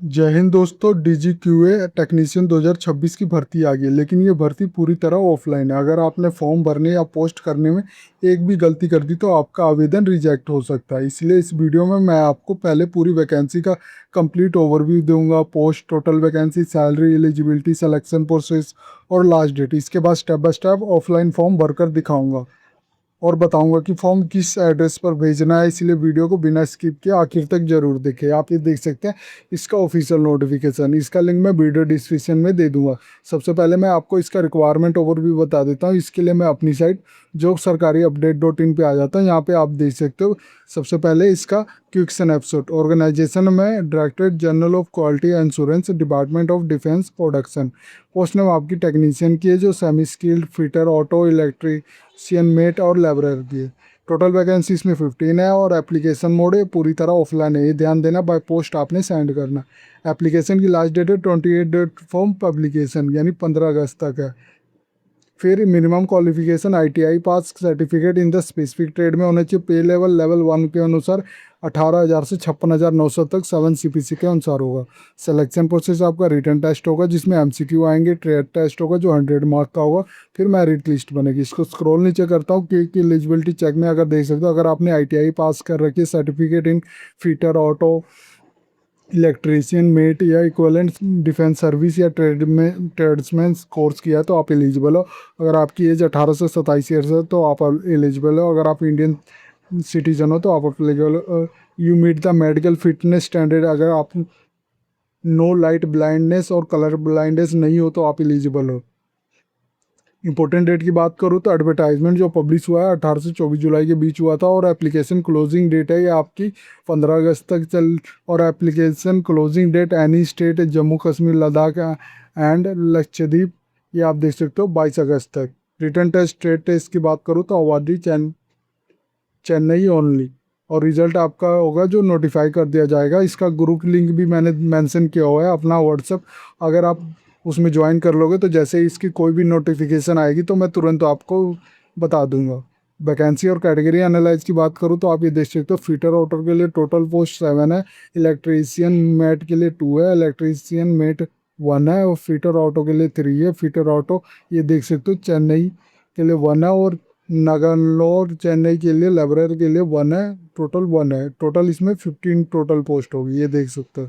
जय हिंद दोस्तों। DGQA technician 2026 की भर्ती आ गई है, लेकिन ये भर्ती पूरी तरह ऑफलाइन है। अगर आपने फॉर्म भरने या पोस्ट करने में एक भी गलती कर दी तो आपका आवेदन रिजेक्ट हो सकता है। इसलिए इस वीडियो में मैं आपको पहले पूरी वैकेंसी का कंप्लीट ओवरव्यू दूंगा, post, total vacancy, salary, eligibility, selection process और लास्ट डेट। इसके बाद step by step offline form भरकर दिखाऊंगा और बताऊंगा कि फॉर्म किस एड्रेस पर भेजना है। इसलिए वीडियो को बिना स्किप किए आखिर तक जरूर देखें। आप ये देख सकते हैं इसका ऑफिशियल नोटिफिकेशन, इसका लिंक मैं वीडियो डिस्क्रिप्शन में दे दूंगा। सबसे पहले मैं आपको इसका रिक्वायरमेंट ओवरव्यू बता देता हूँ। इसके लिए मैं अपनी साइट जो सरकारी अपडेट.in पे आ जाता हूँ। यहाँ पे आप देख सकते हो सबसे पहले इसका क्विक स्नैपशॉट। ऑर्गेनाइजेशन में directorate general of quality insurance, department of defence production. Post name आपकी टेक्नीशियन की है, जो semi skilled, fitter, auto, electrician, mate और लेबरर की है। टोटल वैकेंसी इसमें 15 है और एप्लीकेशन मोड है पूरी तरह ऑफलाइन है। ये ध्यान देना, बाय पोस्ट आपने सेंड करना। एप्लीकेशन की लास्ट डेट है 28 डेट फॉर्म पब्लिकेशन, यानी 15 अगस्त तक है। फिर minimum qualification ITI pass certificate in the specific trade में होना चाहिए। पे लेवल लेवल 1 के अनुसार 18,000 से 56,900 तक 7 CPC के अनुसार होगा। सिलेक्शन प्रोसेस आपका रिटर्न टेस्ट होगा, जिसमें MCQ आएंगे, ट्रेड टेस्ट होगा जो 100 मार्क का होगा, फिर मेरिट लिस्ट बनेगी। इसको स्क्रॉल नीचे करता हूँ कि एलिजिबिलिटी चेक में अगर देख सकते हो, अगर आपने ITI पास कर रखी है, certificate in fitter, auto, electrician, mate या इक्वलेंट डिफेंस सर्विस या ट्रेड्समैन कोर्स किया तो आप एलिजिबल हो। अगर आपकी एज 18 से 27 ईयर्स है तो आप एलिजिबल हो। अगर आप इंडियन सिटीजन हो तो आप एलिजिबल हो। You meet the medical fitness standard. अगर आप नो लाइट ब्लाइंडनेस और कलर ब्लाइंडनेस नहीं हो तो आप एलिजिबल हो। इंपॉर्टेंट डेट की बात करूँ तो एडवर्टाइजमेंट जो पब्लिश हुआ है 18 से 24 जुलाई के बीच हुआ था, और एप्लीकेशन क्लोजिंग डेट है ये आपकी 15 अगस्त तक चल। और application closing date any state, Jammu Kashmir, Ladakh and Lakshadweep, ये आप देख सकते हो 22 अगस्त तक। रिटर्न टेस्ट, स्टेट टेस्ट की बात करूँ तो आबादी चेन्नई ओनली, और रिजल्ट आपका होगा जो नोटिफाई कर दिया जाएगा। इसका ग्रुप लिंक भी मैंने मेंशन किया हुआ है अपना व्हाट्सअप। अगर आप उसमें ज्वाइन कर लोगे तो जैसे ही इसकी कोई भी नोटिफिकेशन आएगी तो मैं तुरंत आपको बता दूंगा। वैकेंसी और कैटेगरी एनालाइज की बात करूँ तो आप ये देख सकते हो, फिटर ऑटो के लिए टोटल पोस्ट 7 है, इलेक्ट्रीशियन मेट के लिए 2 है, इलेक्ट्रीशियन मेट 1 है, और फिटर ऑटो के लिए 3 है। फिटर ऑटो ये देख सकते हो चेन्नई के लिए 1 है, और नागालोर चेन्नई के लिए लेबरर के लिए 1 है। टोटल 1 है। टोटल इसमें 15 टोटल पोस्ट होगी, ये देख सकते हो।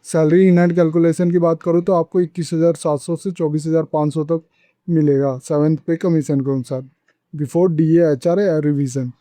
सैलरी इन हैंड कैलकुलेशन की बात करूँ तो आपको 21,700 से 24,500 तक मिलेगा, 7th पे कमीशन के अनुसार, before DA HRA revision.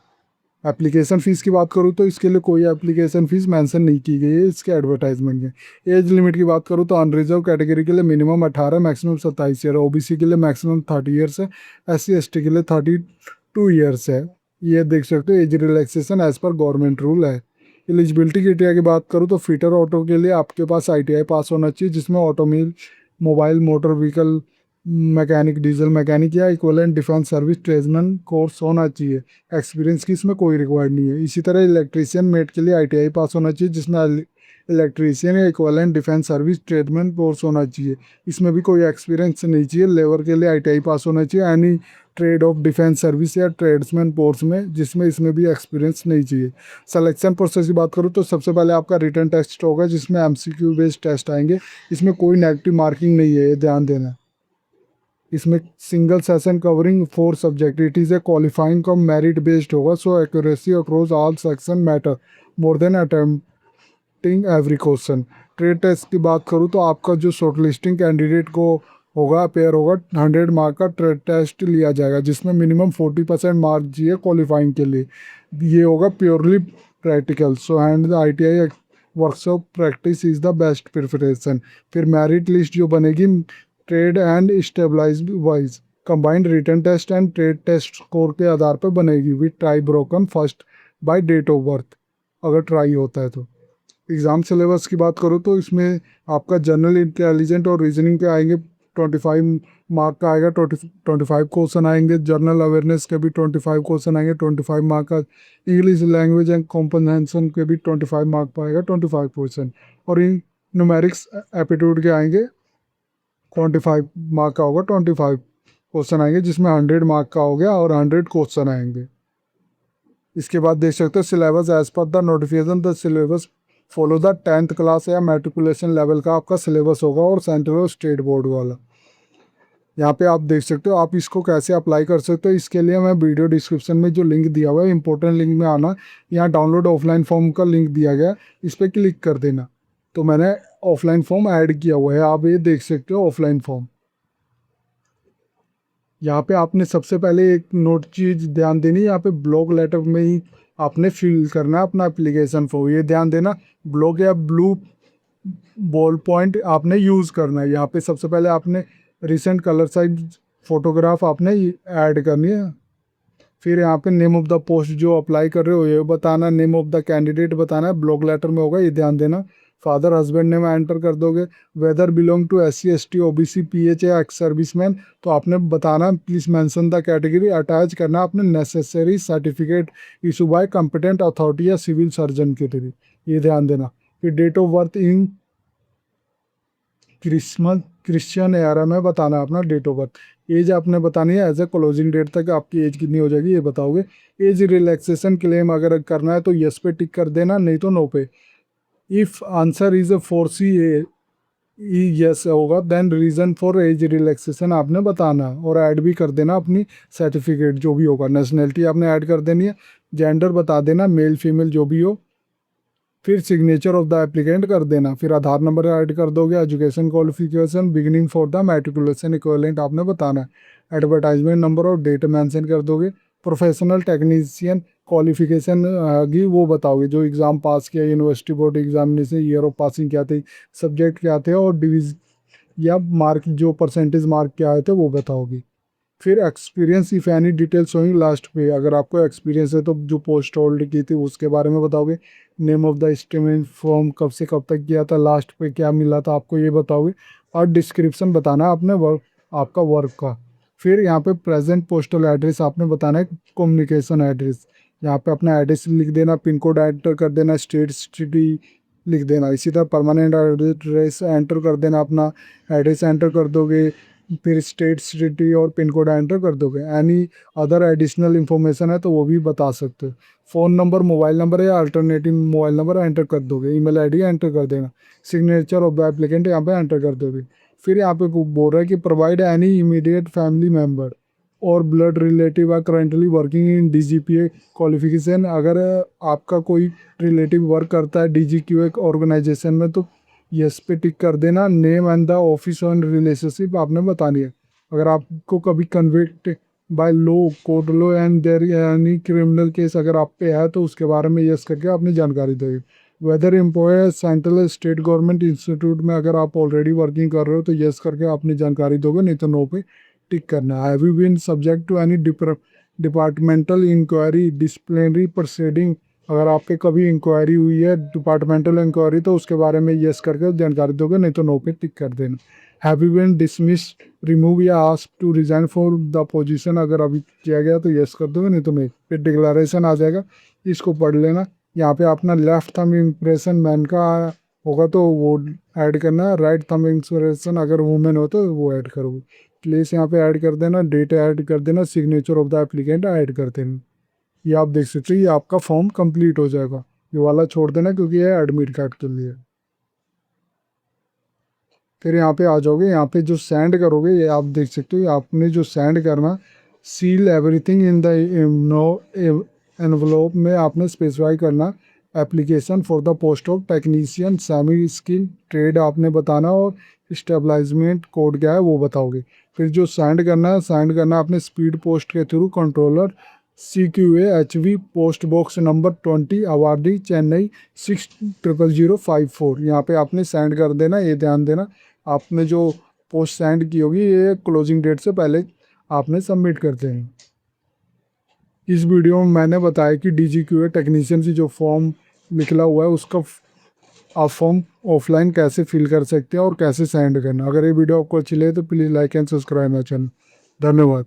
Application fees की बात करूँ तो इसके लिए कोई एप्लीकेशन फ़ीस मेंशन नहीं की गई है इसके एडवर्टाइजमेंट में। एज लिमिट की बात करूँ तो अनरिजर्व कैटेगरी के लिए मिनिमम 18, मैक्सिमम 27 ईयर, OBC के लिए मैक्सिमम 30 ईयर्स है, SC ST के लिए 32 ईयर्स है। ये देख सकते हो, एज रिलैक्सेशन एज पर गवर्नमेंट रूल है। एलिजिबिलिटी क्राइटेरिया की बात करूँ तो फिटर ऑटो के लिए आपके पास ITI पास होना चाहिए, जिसमें automobile, mobile, motor vehicle mechanic, diesel mechanic या equivalent defence service tradesman course होना चाहिए। एक्सपीरियंस की इसमें कोई रिक्वायर्ड नहीं है। इसी तरह इलेक्ट्रीशियन मेट के लिए ITI पास होना चाहिए, जिसमें इलेक्ट्रीशियन या equivalent defence service tradesman course होना चाहिए। इसमें भी कोई एक्सपीरियंस नहीं चाहिए। लेबर के लिए ITI पास होना चाहिए any trade off defence service या ट्रेड्समैन कोर्स में, जिसमें इसमें भी एक्सपीरियंस नहीं चाहिए। सिलेक्शन प्रोसेस की बात करूँ तो सबसे पहले आपका रिटर्न टेस्ट होगा, जिसमें MCQ बेस्ड टेस्ट आएंगे। इसमें कोई नेगेटिव मार्किंग नहीं है, ये ध्यान देना। इसमें single session covering 4 subject. It is a qualifying cum merit based होगा, so accuracy across all section matter more than attempting every question. Trade test की बात करूँ तो आपका जो शॉर्ट लिस्टिंग कैंडिडेट को होगा, पेयर होगा, 100 मार्क का ट्रेड टेस्ट लिया जाएगा, जिसमें मिनिमम 40% मार्क चाहिए क्वालिफाइंग के लिए। ये होगा purely practical, so hand the ITI workshop practice is the best preparation. फिर मेरिट लिस्ट जो बनेगी trade and stabilise wise, combined written test and trade test score के आधार पर बनेगी, with try broken first by date of birth, अगर try होता है तो। एग्ज़ाम सिलेबस की बात करूँ तो इसमें आपका जनरल इंटेलिजेंट और रीजनिंग के आएंगे, 25 मार्क का आएगा, 25 क्वेश्चन आएंगे। जनरल अवेयरनेस के भी 25 क्वेश्चन आएंगे, 25 मार्क का। इंग्लिश लैंग्वेज एंड कॉम्प्रहेंशन के भी 25 मार्क का आएगा, 25 क्वेश्चन। और इन न्यूमेरिक्स एप्टीट्यूड के आएंगे, 25 मार्क का होगा, 25 क्वेश्चन आएंगे, जिसमें 100 मार्क का हो गया और 100 क्वेश्चन आएंगे। इसके बाद देख सकते हो syllabus as per the notification, the syllabus follow the 10th class या मैट्रिकुलेशन लेवल का आपका सिलेबस होगा और सेंट्रल और स्टेट बोर्ड वाला। यहाँ पे आप देख सकते हो आप इसको कैसे अप्लाई कर सकते हो। इसके लिए मैं वीडियो डिस्क्रिप्शन में जो लिंक दिया हुआ है इंपॉर्टेंट लिंक में आना, यहाँ डाउनलोड ऑफलाइन फॉर्म का लिंक दिया गया है, इस पर क्लिक कर देना। तो मैंने ऑफलाइन फॉर्म ऐड किया हुआ है, आप ये देख सकते हो ऑफलाइन फॉर्म। यहाँ पे आपने सबसे पहले एक नोट चीज ध्यान देनी है, यहाँ पे ब्लॉक लेटर में ही आपने फिल करना है अपना एप्लीकेशन फॉर्म। ये ध्यान देना ब्लॉक या ब्लू बॉल पॉइंट आपने यूज़ करना है। यहाँ पे सबसे पहले आपने रिसेंट कलर साइज फोटोग्राफ आपने ऐड करनी है। फिर यहाँ पे नेम ऑफ द पोस्ट जो अप्लाई कर रहे हो ये बताना, नेम ऑफ द कैंडिडेट बताना है, ब्लॉक लेटर में होगा ये ध्यान देना। फादर हस्बैंड नेम एंटर कर दोगे। Whether belong to SC ST OBC PH या एक्स सर्विसमैन, तो आपने बताना please mention the category. Attach करना आपने necessary certificate issue by competent authority या सिविल सर्जन के थ्रू, ये ध्यान देना। फिर date of birth in Christian era में बताना अपना डेट ऑफ बर्थ। एज आपने बतानी है एज ए क्लोजिंग डेट तक आपकी एज कितनी हो जाएगी ये बताओगे। एज रिलैक्सेशन क्लेम अगर करना है तो यस पे टिक कर देना, नहीं तो no pay. If answer is four C yes होगा then reason for age relaxation आपने बताना और ऐड भी कर देना अपनी सर्टिफिकेट जो भी होगा। नेशनैलिटी आपने ऐड कर देनी है, जेंडर बता देना मेल फीमेल जो भी हो। फिर सिग्नेचर ऑफ द एप्लीकेंट कर देना। फिर आधार नंबर ऐड कर दोगे। Education qualification beginning for the matriculation equivalent आपने बताना है। एडवर्टाइजमेंट नंबर और डेट मेंशन कर दोगे। प्रोफेशनल टेक्नीशियन क्वालिफिकेशन आगे वो बताओगे, जो एग्ज़ाम पास किया, university board examination, year of passing क्या थे, सब्जेक्ट क्या थे और डिवीज या मार्क जो परसेंटेज मार्क क्या आए थे वो बताओगे। फिर experience if any detail showing last पे, अगर आपको एक्सपीरियंस है तो जो पोस्ट होल्ड की थी उसके बारे में बताओगे। Name of the statement form कब से कब तक किया था, लास्ट पे क्या मिला था आपको ये बताओगे। और डिस्क्रिप्शन बताना है अपने वर्क आपका वर्क का। फिर यहाँ पे प्रेजेंट पोस्टल एड्रेस आपने बताना है, कम्युनिकेशन एड्रेस। यहाँ पे अपना एड्रेस लिख देना, पिन कोड एंटर कर देना, स्टेट सिटी लिख देना। इसी तरह परमानेंट एड्रेस एंटर कर देना, अपना एड्रेस एंटर कर दोगे। फिर स्टेट सिटी और पिन कोड एंटर कर दोगे। एनी अदर एडिशनल इन्फॉर्मेशन है तो वो भी बता सकते हो। फ़ोन नंबर, मोबाइल नंबर या अल्टरनेटिव मोबाइल नंबर एंटर कर दोगे। ईमेल आईडी एंटर कर देना। सिग्नेचर ऑफ द एप्लीकेंट यहाँ पे एंटर कर दोगे। फिर यहाँ पे बोल रहा है कि provide any immediate family member और blood relative are currently working in DGPA qualification. अगर आपका कोई रिलेटिव वर्क करता है DGQA ऑर्गेनाइजेशन में तो यस पे टिक कर देना। Name and the office on relationship आपने बतानी है। अगर आपको कभी convict by law court law and there यानी क्रिमिनल केस अगर आप पे है तो उसके बारे में यस करके आपने जानकारी देगी। Whether employ central state government institute में अगर आप ऑलरेडी वर्किंग कर रहे हो तो यस करके अपनी जानकारी दोगे, नहीं तो नो पे टिक करना है। Have you been subject to any departmental inquiry disciplinary proceeding, अगर आप पे कभी इंक्वायरी हुई है डिपार्टमेंटल इंक्वायरी तो उसके बारे में यस करके जानकारी दोगे, नहीं तो नो पे टिक कर देना। Have you been dismissed remove या ask to resign for the position, अगर अभी किया गया तो यस कर दोगे, नहीं तो नहीं। फिर डिक्लेरेशन आ जाएगा, इसको पढ़ लेना। यहाँ पे अपना लेफ्ट थंब इम्प्रेशन मैन का होगा तो वो ऐड करना। राइट थंब इम्प्रेशन अगर वुमेन हो तो वो ऐड करोगे। प्लेस यहाँ पे ऐड कर देना, डेट ऐड कर देना, signature of the applicant add कर देना। ये आप देख सकते हो ये आपका फॉर्म कंप्लीट हो जाएगा। ये वाला छोड़ देना क्योंकि ये एडमिट कार्ड के लिए। फिर यहाँ पे आ जाओगे, यहाँ पे जो सेंड करोगे ये आप देख सकते हो। आपने जो सेंड करना, seal everything in the envelope में आपने स्पेसिफाई करना application for the post of technician semi skill trade आपने बताना और स्टेबलाइजमेंट कोड क्या है वो बताओगे। फिर जो सेंड करना है, सेंड करना आपने स्पीड पोस्ट के through controller CQA HV post box number 20 awardee Chennai 600054। यहाँ पे आपने सेंड कर देना। ये ध्यान देना आपने जो पोस्ट सेंड की होगी ये क्लोजिंग डेट से पहले आपने सबमिट कर देना। इस वीडियो में मैंने बताया कि DGQA टेक्नीशियन से जो फॉर्म निकला हुआ है उसका आप फॉर्म ऑफलाइन कैसे फिल कर सकते हैं और कैसे सेंड करना। अगर ये वीडियो आपको अच्छी लगे तो please like and subscribe my channel. धन्यवाद।